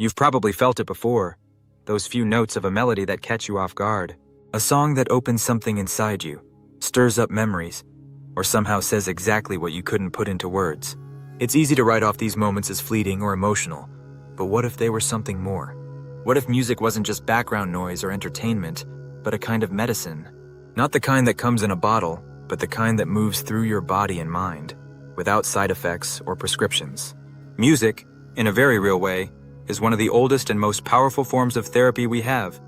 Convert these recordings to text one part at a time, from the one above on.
You've probably felt it before, those few notes of a melody that catch you off guard. A song that opens something inside you, stirs up memories, or somehow says exactly what you couldn't put into words. It's easy to write off these moments as fleeting or emotional, but what if they were something more? What if music wasn't just background noise or entertainment, but a kind of medicine? Not the kind that comes in a bottle, but the kind that moves through your body and mind, without side effects or prescriptions. Music, in a very real way, is one of the oldest and most powerful forms of therapy we have,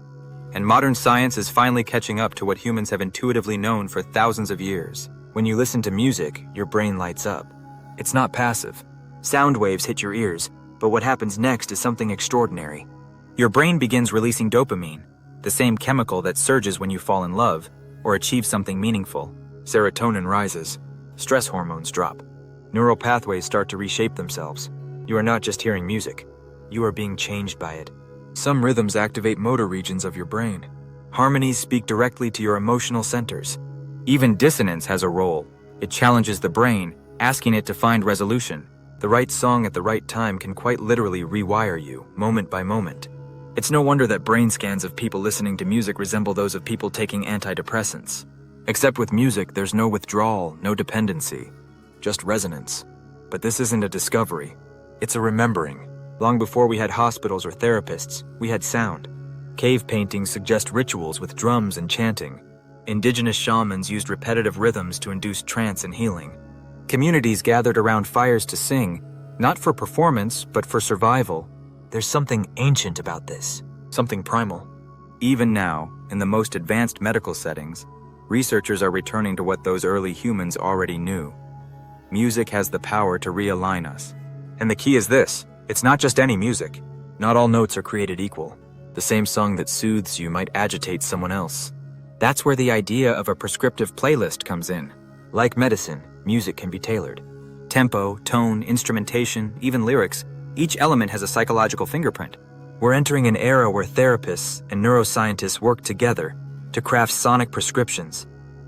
and modern science is finally catching up to what humans have intuitively known for thousands of years. When you listen to music, your brain lights up. It's not passive. Sound waves hit your ears, but what happens next is something extraordinary. Your brain begins releasing dopamine, the same chemical that surges when you fall in love or achieve something meaningful. Serotonin rises. Stress hormones drop. Neural pathways start to reshape themselves. You are not just hearing music. You are being changed by it. Some rhythms activate motor regions of your brain. Harmonies speak directly to your emotional centers. Even dissonance has a role. It challenges the brain, asking it to find resolution. The right song at the right time can quite literally rewire you, moment by moment. It's no wonder that brain scans of people listening to music resemble those of people taking antidepressants. Except with music, there's no withdrawal, no dependency, just resonance. But this isn't a discovery. It's a remembering. Long before we had hospitals or therapists, we had sound. Cave paintings suggest rituals with drums and chanting. Indigenous shamans used repetitive rhythms to induce trance and healing. Communities gathered around fires to sing, not for performance, but for survival. There's something ancient about this, something primal. Even now, in the most advanced medical settings, researchers are returning to what those early humans already knew. Music has the power to realign us. And the key is this: it's not just any music. Not all notes are created equal. The same song that soothes you might agitate someone else. That's where the idea of a prescriptive playlist comes in. Like medicine, music can be tailored. Tempo, tone, instrumentation, even lyrics, each element has a psychological fingerprint. We're entering an era where therapists and neuroscientists work together to craft sonic prescriptions,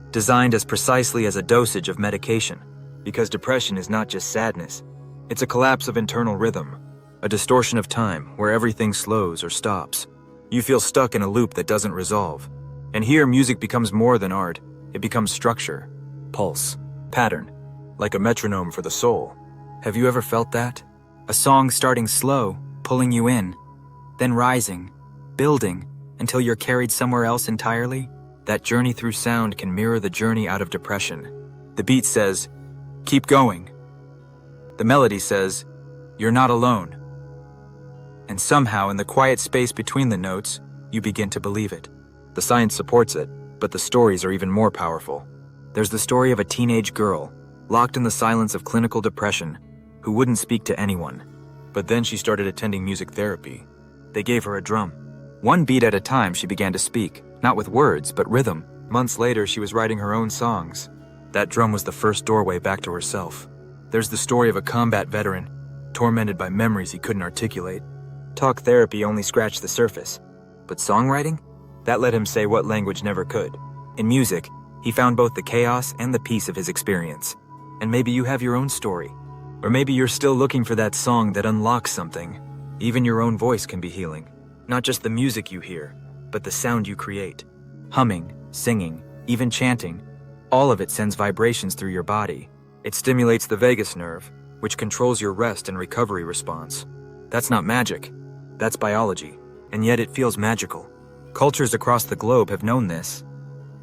designed as precisely as a dosage of medication. Because depression is not just sadness. It's a collapse of internal rhythm, a distortion of time where everything slows or stops. You feel stuck in a loop that doesn't resolve. And here music becomes more than art. It becomes structure, pulse, pattern, like a metronome for the soul. Have you ever felt that? A song starting slow, pulling you in, then rising, building, until you're carried somewhere else entirely? That journey through sound can mirror the journey out of depression. The beat says, "Keep going." The melody says, "You're not alone." And somehow, in the quiet space between the notes, you begin to believe it. The science supports it, but the stories are even more powerful. There's the story of a teenage girl, locked in the silence of clinical depression, who wouldn't speak to anyone. But then she started attending music therapy. They gave her a drum. One beat at a time, she began to speak, not with words, but rhythm. Months later, she was writing her own songs. That drum was the first doorway back to herself. There's the story of a combat veteran, tormented by memories he couldn't articulate. Talk therapy only scratched the surface. But songwriting? That let him say what language never could. In music, he found both the chaos and the peace of his experience. And maybe you have your own story. Or maybe you're still looking for that song that unlocks something. Even your own voice can be healing. Not just the music you hear, but the sound you create. Humming, singing, even chanting. All of it sends vibrations through your body. It stimulates the vagus nerve, which controls your rest and recovery response. That's not magic. That's biology. And yet it feels magical. Cultures across the globe have known this.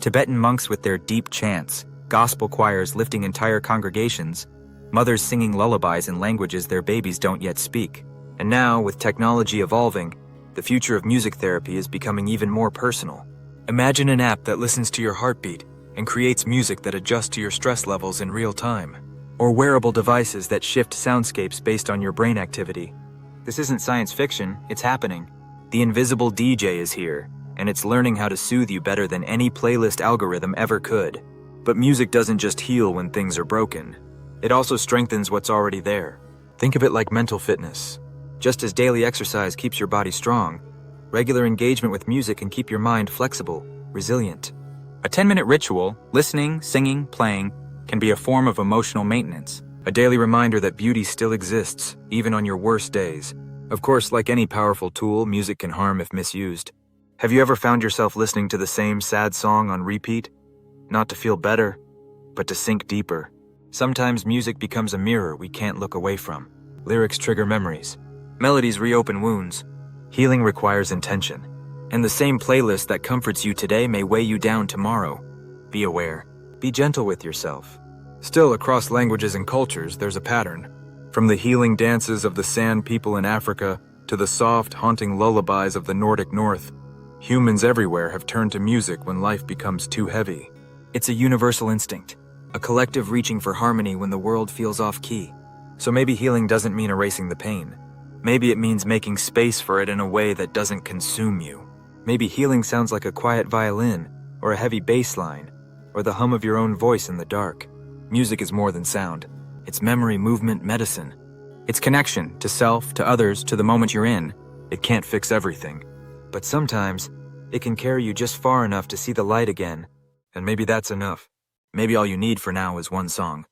Tibetan monks with their deep chants, gospel choirs lifting entire congregations, mothers singing lullabies in languages their babies don't yet speak. And now, with technology evolving, the future of music therapy is becoming even more personal. Imagine an app that listens to your heartbeat and creates music that adjusts to your stress levels in real time. Or wearable devices that shift soundscapes based on your brain activity. This isn't science fiction, it's happening. The invisible DJ is here, and it's learning how to soothe you better than any playlist algorithm ever could. But music doesn't just heal when things are broken. It also strengthens what's already there. Think of it like mental fitness. Just as daily exercise keeps your body strong, regular engagement with music can keep your mind flexible, resilient. A 10-minute ritual, listening, singing, playing, can be a form of emotional maintenance, a daily reminder that beauty still exists, even on your worst days. Of course, like any powerful tool, music can harm if misused. Have you ever found yourself listening to the same sad song on repeat? Not to feel better, but to sink deeper. Sometimes music becomes a mirror we can't look away from. Lyrics trigger memories. Melodies reopen wounds. Healing requires intention. And the same playlist that comforts you today may weigh you down tomorrow. Be aware. Be gentle with yourself. Still, across languages and cultures, there's a pattern. From the healing dances of the Sand people in Africa to the soft, haunting lullabies of the Nordic North, humans everywhere have turned to music when life becomes too heavy. It's a universal instinct, a collective reaching for harmony when the world feels off-key. So maybe healing doesn't mean erasing the pain. Maybe it means making space for it in a way that doesn't consume you. Maybe healing sounds like a quiet violin, or a heavy bass line, or the hum of your own voice in the dark. Music is more than sound. It's memory, movement, medicine. It's connection to self, to others, to the moment you're in. It can't fix everything. But sometimes, it can carry you just far enough to see the light again. And maybe that's enough. Maybe all you need for now is one song.